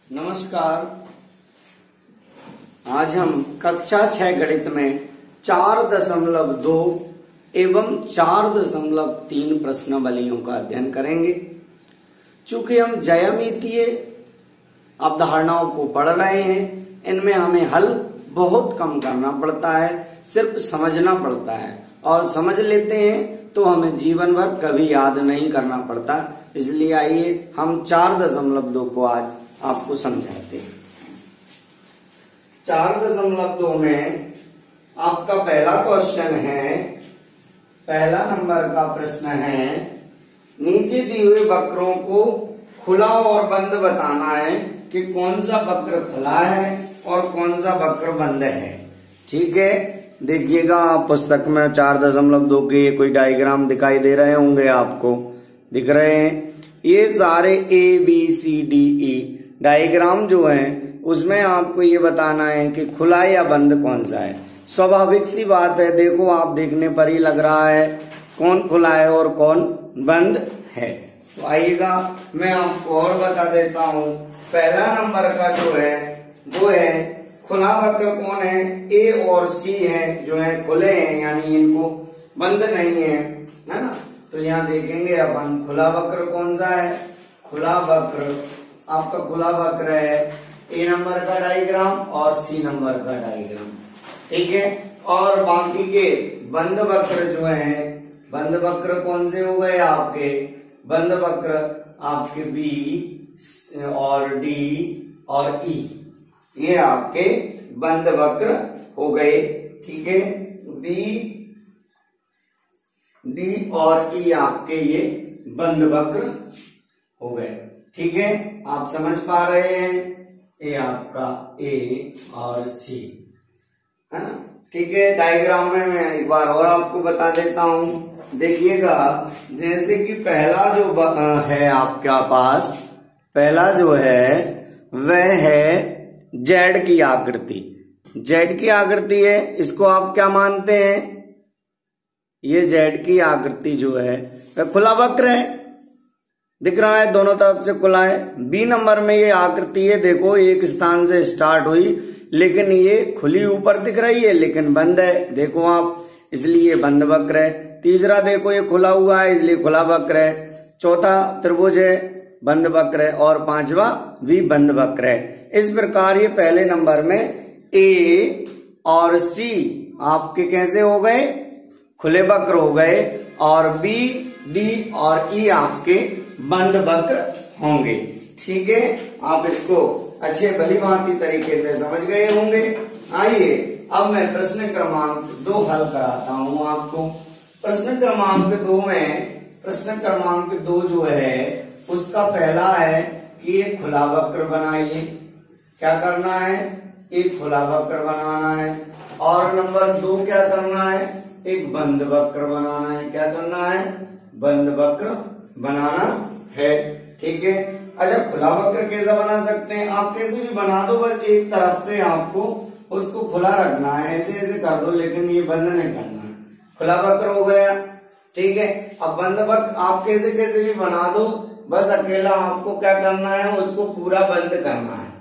नमस्कार। आज हम कक्षा 6 गणित में 4.2 एवं 4.3 प्रश्नावलियों का अध्ययन करेंगे। चूंकि हम ज्यामितीय अवधारणाओं को पढ़ रहे हैं, इनमें हमें हल बहुत कम करना पड़ता है, सिर्फ समझना पड़ता है, और समझ लेते हैं तो हमें जीवन भर कभी याद नहीं करना पड़ता। इसलिए आइए हम 4.2 को आज आपको समझाते हैं। 4.2 में आपका पहला क्वेश्चन है, पहला नंबर का प्रश्न है, नीचे दिए हुए वक्रों को खुला और बंद बताना है कि कौन सा वक्र खुला है और कौन सा वक्र बंद है। ठीक है, देखिएगा पुस्तक में 4.2 के कोई डायग्राम दिखाई दे रहे होंगे, आपको दिख रहे हैं। ये सारे ABCDE डायग्राम जो है उसमें आपको ये बताना है कि खुला या बंद कौन सा है। स्वाभाविक सी बात है, देखो आप देखने पर ही लग रहा है कौन खुला है और कौन बंद है। तो आइएगा मैं आपको और बता देता हूँ। पहला नंबर का जो है वो है खुला वक्र कौन है, A और C है जो है खुले हैं, यानी इनको बंद नहीं है ना। तो यहाँ देखेंगे अपन खुला वक्र कौन सा है। खुला वक्र आपका खुला वक्र है A नंबर का डायग्राम और C नंबर का डायग्राम। ठीक है, और बाकी के बंद वक्र जो है, बंद वक्र कौन से हो गए आपके, बंद वक्र आपके B और D और E, ये आपके बंद वक्र हो गए। ठीक है, D और E आपके ये बंद वक्र हो गए। ठीक है, आप समझ पा रहे हैं, ये आपका A और C है ना। ठीक है, डायग्राम में मैं एक बार और आपको बता देता हूं। देखिएगा, जैसे कि पहला जो है आपका पास, पहला जो है वह है जेड की आकृति। जेड की आकृति है, इसको आप क्या मानते हैं, ये जेड की आकृति जो है वह खुला वक्र है, दिख रहा है, दोनों तरफ से खुला है। बी नंबर में ये आकृति है, देखो एक स्थान से स्टार्ट हुई लेकिन ये खुली ऊपर दिख रही है लेकिन बंद है, देखो आप, इसलिए बंद वक्र है। तीसरा देखो ये खुला हुआ है इसलिए खुला वक्र है। चौथा त्रिभुज है, बंद वक्र है, और पांचवा भी बंद वक्र है। इस प्रकार ये पहले नंबर में A और C आपके कैसे हो गए, खुले वक्र हो गए, और B, D और E आपके बंद वक्र होंगे। ठीक है, आप इसको अच्छे भली भांति तरीके से समझ गए होंगे। आइए अब मैं प्रश्न क्रमांक 2 हल कराता हूं आपको। प्रश्न क्रमांक 2 में, प्रश्न क्रमांक 2 जो है उसका पहला है कि एक खुला वक्र बनाइए। क्या करना है, एक खुला वक्र बनाना है। और नंबर 2 क्या करना है, एक बंद वक्र बनाना है। क्या करना है, बंद वक्र बनाना है। ठीक है, अच्छा खुला वक्र कैसा बना सकते हैं, आप कैसे भी बना दो, बस एक तरफ से आपको उसको खुला रखना है, ऐसे ऐसे कर दो, लेकिन ये बंद नहीं करना है। खुला वक्र हो गया। ठीक है, अब बंद वक्र आप कैसे कैसे भी बना दो, बस अकेला आपको क्या करना है, उसको पूरा बंद करना है।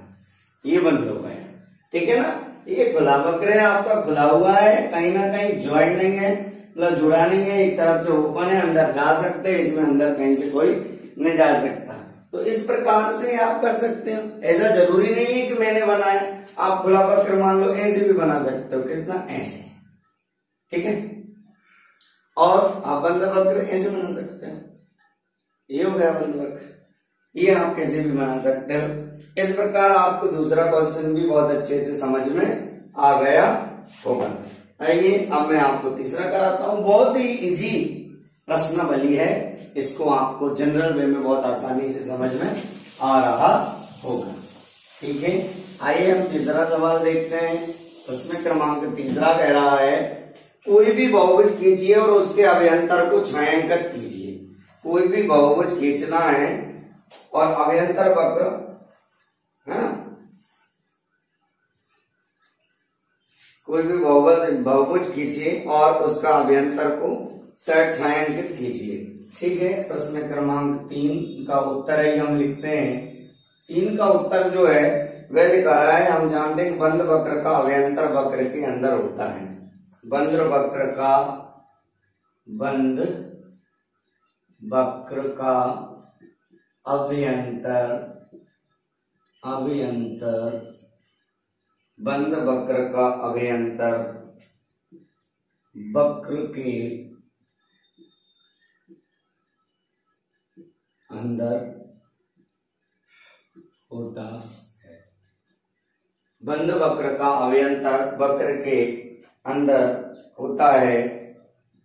ये बंद हो गया। ठीक है ना, ये खुला वक्र है आपका, खुला हुआ है, कहीं ना कहीं ज्वाइंट नहीं है, मतलब जुड़ा नहीं है, एक तरफ से ओपन है, अंदर जा सकते हैं, इसमें अंदर कहीं से कोई नहीं जा सकता। तो इस प्रकार से आप कर सकते हो, ऐसा जरूरी नहीं है कि मैंने बनाया, आप खुला वक्र मान लो ऐसे भी बना सकते हो, कितना ऐसे। ठीक है, और आप बंद वक्र ऐसे बना सकते हो, ये हो गया बंद वक्र, ये आप कैसे भी बना सकते हो। इस प्रकार आपको दूसरा क्वेश्चन भी बहुत अच्छे से समझ में आ गया होगा। आइए अब मैं आपको तीसरा कराता हूं। बहुत ही इजी प्रश्नावली है, इसको आपको जनरल वे में बहुत आसानी से समझ में आ रहा होगा। ठीक है, आइए हम तीसरा सवाल देखते हैं। प्रश्न क्रमांक 3 कह रहा है, कोई भी बहुभुज खींचिए और उसके अभ्यंतर को छायांकित कीजिए। कोई भी बहुभुज खींचना है और अभ्यंतर वक्र है ना, कोई भी बहुभुज खींचिए और उसका अभ्यंतर को छायांकित कीजिए। ठीक है, प्रश्न क्रमांक 3 का उत्तर है हम लिखते हैं 3 का उत्तर जो है वह लिखा रहा है। हम जानते हैं कि बंद वक्र का अव्यंतर वक्र के अंदर होता है। बंद वक्र का अव्यंतर बंद वक्र का अव्यंतर वक्र के अंदर होता है। बंद वक्र का अव्यंतर वक्र के अंदर होता है,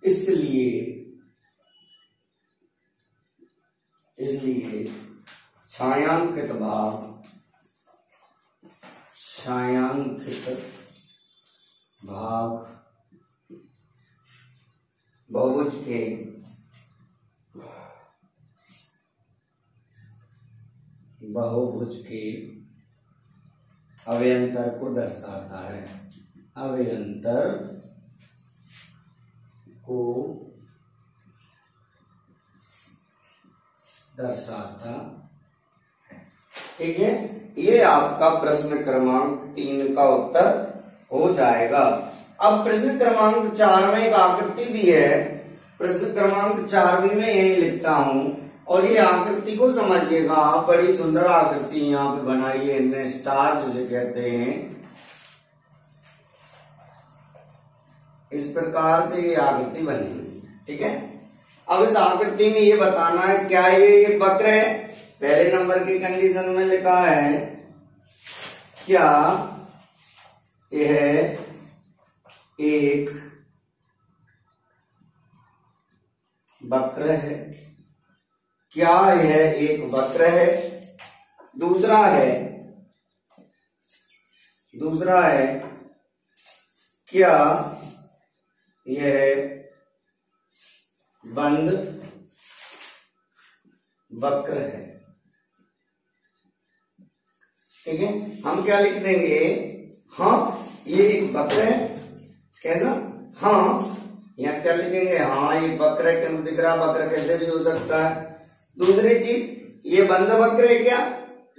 इसलिए छायांकित भाग बहुभुज के अव्यंतर को दर्शाता है। अव्यंतर को दर्शाता है। ठीक है, ये आपका प्रश्न क्रमांक 3 का उत्तर हो जाएगा। अब प्रश्न क्रमांक 4 में एक आकृति दी है। प्रश्न क्रमांक 4 भी मैं यही लिखता हूं और ये आकृति को समझिएगा आप। बड़ी सुंदर आकृति यहाँ पे बनाई है इनने, स्टार जिसे कहते हैं। इस प्रकार से ये आकृति बनी हुई है। ठीक है, अब इस आकृति में ये बताना है क्या ये वक्र है। पहले नंबर की कंडीशन में लिखा है क्या यह एक वक्र है। क्या यह एक वक्र है। दूसरा है क्या यह बंद वक्र है। ठीक है, हम क्या लिख देंगे, हाँ ये एक वक्र है। कैसा, हाँ यहाँ क्या लिखेंगे, हाँ ये वक्र है। क्यों दिख रहा, वक्र कैसे भी हो सकता है। दूसरी चीज, ये बंद वक्र है क्या,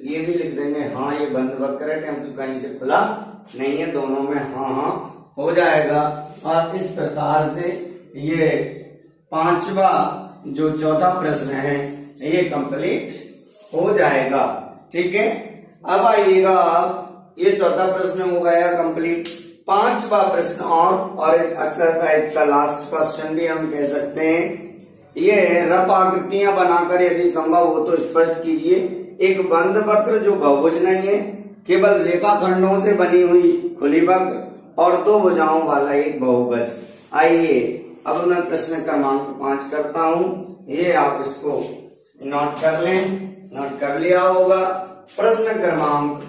ये भी लिख देंगे, हाँ ये बंद वक्र है क्योंकि कहीं से खुला नहीं है। दोनों में हाँ हो जाएगा। और इस प्रकार से ये 5वां जो चौथा प्रश्न है ये कंप्लीट हो जाएगा। ठीक है, अब आइएगा आप, ये चौथा प्रश्न हो गया कंप्लीट। 5वां प्रश्न और इस एक्सरसाइज का लास्ट क्वेश्चन भी हम कह सकते हैं। ये है, रफ आकृतियां बनाकर यदि संभव हो तो स्पष्ट कीजिए एक बंद वक्र जो बहुभुज नहीं है, केवल रेखाखंडों से बनी हुई खुली वक्र और 2 भुजाओं वाला एक बहुभुज। आइए अब मैं प्रश्न क्रमांक 5 करता हूं। ये आप इसको नोट कर लें, नोट कर लिया होगा। प्रश्न क्रमांक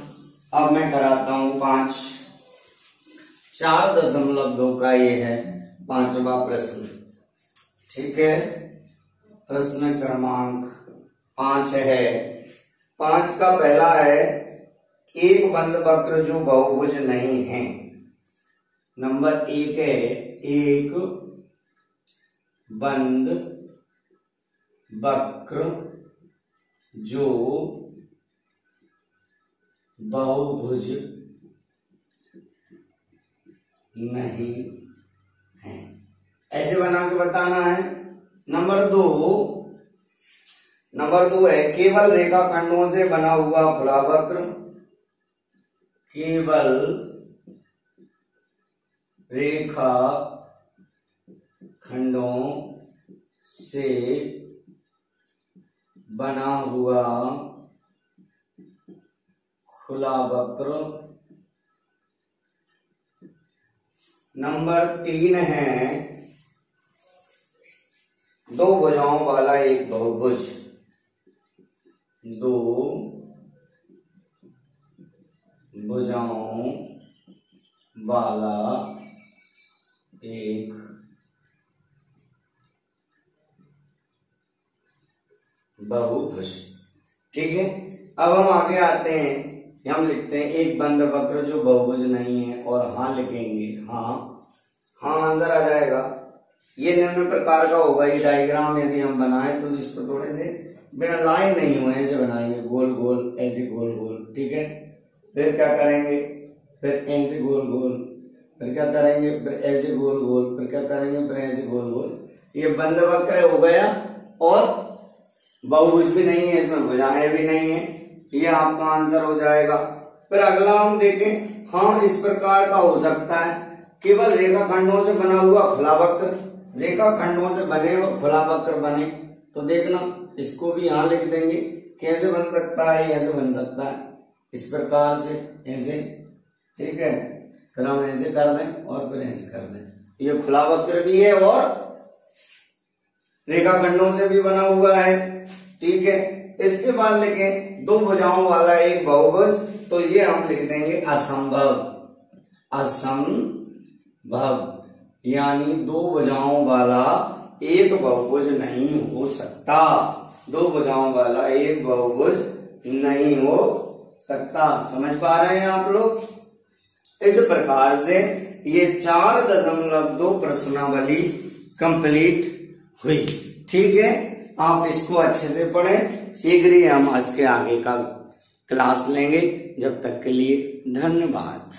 अब मैं कराता हूं 5। 4.2 का ये है 5वां प्रश्न। ठीक है, प्रश्न क्रमांक 5 है। 5 का पहला है, एक बंद वक्र जो बहुभुज नहीं है। नंबर 1 है, एक बंद वक्र जो बहुभुज नहीं है, ऐसे बना के बताना है। नंबर 2 है, केवल रेखाखंडों से बना हुआ खुला वक्र। केवल रेखा खंडों से बना हुआ खुला वक्र। नंबर 3 है, 2 भुजाओं वाला एक बहुभुज। 2 भुजाओं वाला एक बहुभुज। ठीक है, अब हम आगे आते हैं। हम लिखते हैं एक बंद वक्र जो बहुभुज नहीं है और हाँ लिखेंगे। हाँ आंसर आ जाएगा। ये निम्न प्रकार का होगा। ये डायग्राम यदि हम बनाए तो इसको थोड़े से बिना लाइन नहीं हुए ऐसे बनाएंगे, गोल गोल, ऐसे गोल ठीक है। फिर क्या करेंगे, फिर ऐसे गोल गोल, फिर क्या करेंगे, फिर ऐसे गोल गोल, फिर क्या करेंगे, फिर ऐसे गोल गोल। ये बंद वक्र हो गया और बहुभुज भी नहीं है, इसमें भुजाएं भी नहीं है, ये आपका आंसर हो जाएगा। फिर अगला हम देखें, हाँ इस प्रकार का हो सकता है, केवल रेखाखंडों से बना हुआ खुला वक्र, रेखाखंडों से बने और खुला वक्र बने, तो देखना इसको भी यहां लिख देंगे। कैसे बन सकता है, ऐसे बन सकता है, इस प्रकार से, ऐसे, ठीक है। फिर हम ऐसे कर दें और फिर ऐसे कर दें, ये खुला वक्र भी है और रेखाखंडों से भी बना हुआ है, ठीक है। इसके बाद लिखें दो भुजाओं वाला एक बहुभुज, तो ये हम लिख देंगे असंभव, असंभव, यानी दो भुजाओं वाला एक बहुभुज नहीं हो सकता, दो भुजाओं वाला एक बहुभुज नहीं हो सकता। समझ पा रहे हैं आप लोग? इस प्रकार से ये 4.2 प्रश्नावली कंप्लीट हुई, ठीक है। आप इसको अच्छे से पढ़ें, शीघ्र ही हम इसके आगे का क्लास लेंगे। जब तक के लिए धन्यवाद।